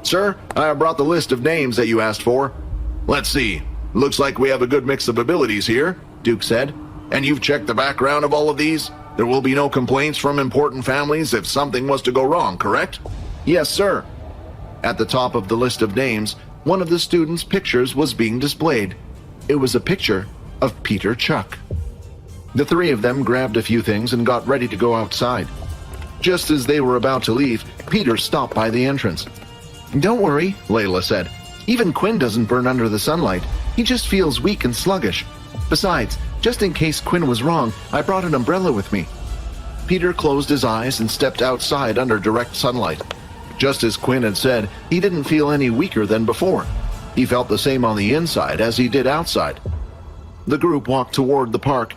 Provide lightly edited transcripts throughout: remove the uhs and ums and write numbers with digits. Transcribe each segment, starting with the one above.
Sir, I have brought the list of names that you asked for. Let's see. Looks like we have a good mix of abilities here, Duke said. And you've checked the background of all of these? There will be no complaints from important families if something was to go wrong, correct? Yes, sir. At the top of the list of names, one of the students' pictures was being displayed. It was a picture of Peter Chuck. The three of them grabbed a few things and got ready to go outside. Just as they were about to leave, Peter stopped by the entrance. Don't worry, Layla said. Even Quinn doesn't burn under the sunlight. He just feels weak and sluggish. Besides, just in case Quinn was wrong, I brought an umbrella with me. Peter closed his eyes and stepped outside under direct sunlight. Just as Quinn had said, he didn't feel any weaker than before. He felt the same on the inside as he did outside. The group walked toward the park.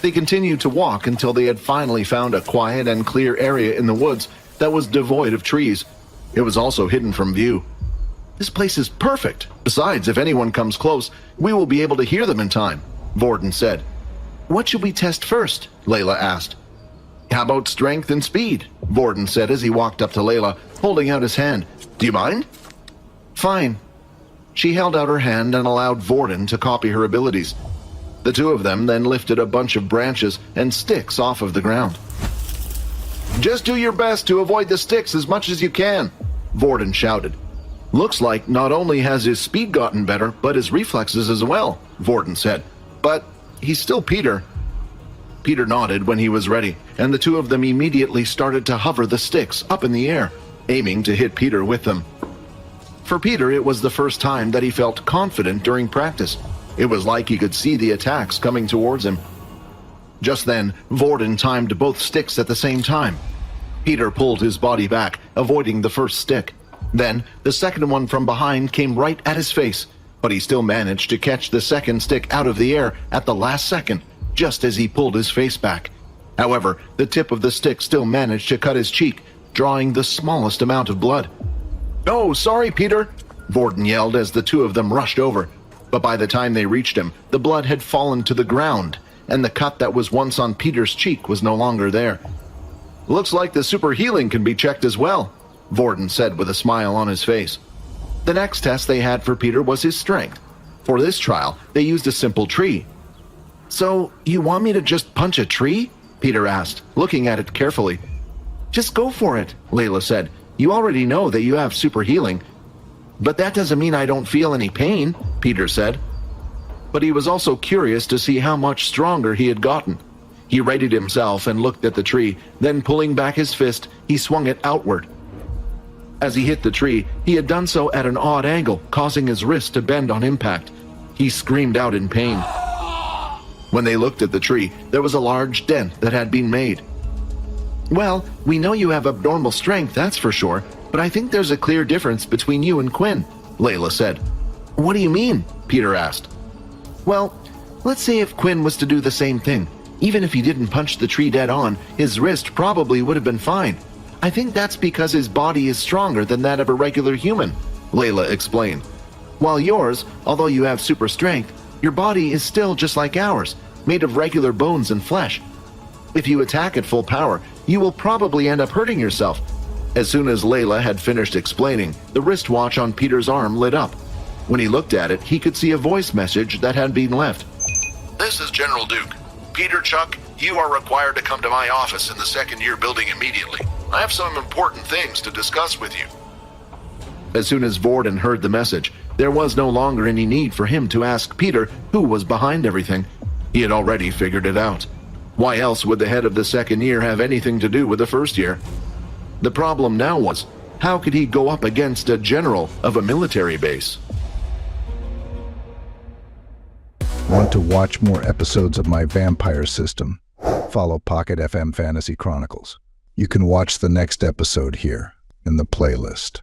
They continued to walk until they had finally found a quiet and clear area in the woods that was devoid of trees. It was also hidden from view. This place is perfect. Besides, if anyone comes close, we will be able to hear them in time, Vorden said. What should we test first? Layla asked. How about strength and speed? Vorden said as he walked up to Layla, holding out his hand. Do you mind? Fine. She held out her hand and allowed Vorden to copy her abilities. The two of them then lifted a bunch of branches and sticks off of the ground. Just do your best to avoid the sticks as much as you can, Vorden shouted. Looks like not only has his speed gotten better, but his reflexes as well, Vorden said. But he's still Peter. Peter nodded when he was ready, and the two of them immediately started to hover the sticks up in the air, aiming to hit Peter with them. For Peter, it was the first time that he felt confident during practice. It was like he could see the attacks coming towards him. Just then, Vorden timed both sticks at the same time. Peter pulled his body back, avoiding the first stick. Then, the second one from behind came right at his face, but he still managed to catch the second stick out of the air at the last second, just as he pulled his face back. However, the tip of the stick still managed to cut his cheek, drawing the smallest amount of blood. "Oh, sorry, Peter," Vorden yelled as the two of them rushed over. But by the time they reached him, the blood had fallen to the ground, and the cut that was once on Peter's cheek was no longer there. "Looks like the super healing can be checked as well," Vorden said with a smile on his face. The next test they had for Peter was his strength. For this trial, they used a simple tree. "So, you want me to just punch a tree?" Peter asked, looking at it carefully. "Just go for it," Layla said. "You already know that you have super healing." "But that doesn't mean I don't feel any pain," Peter said. But he was also curious to see how much stronger he had gotten. He readied himself and looked at the tree, then pulling back his fist, he swung it outward. As he hit the tree, he had done so at an odd angle, causing his wrist to bend on impact. He screamed out in pain. When they looked at the tree, there was a large dent that had been made. "Well, we know you have abnormal strength, that's for sure, but I think there's a clear difference between you and Quinn," Layla said. "What do you mean?" Peter asked. "Well, let's say if Quinn was to do the same thing. Even if he didn't punch the tree dead on, his wrist probably would have been fine. I think that's because his body is stronger than that of a regular human," Layla explained. "While yours, although you have super strength, your body is still just like ours, made of regular bones and flesh. If you attack at full power, you will probably end up hurting yourself." As soon as Layla had finished explaining, the wristwatch on Peter's arm lit up. When he looked at it, he could see a voice message that had been left. "This is General Duke. Peter Chuck, you are required to come to my office in the second-year building immediately. I have some important things to discuss with you." As soon as Vorden heard the message, there was no longer any need for him to ask Peter who was behind everything. He had already figured it out. Why else would the head of the second year have anything to do with the first year? The problem now was, how could he go up against a general of a military base? Want to watch more episodes of my vampire system? Follow Pocket FM Fantasy Chronicles. You can watch the next episode here in the playlist.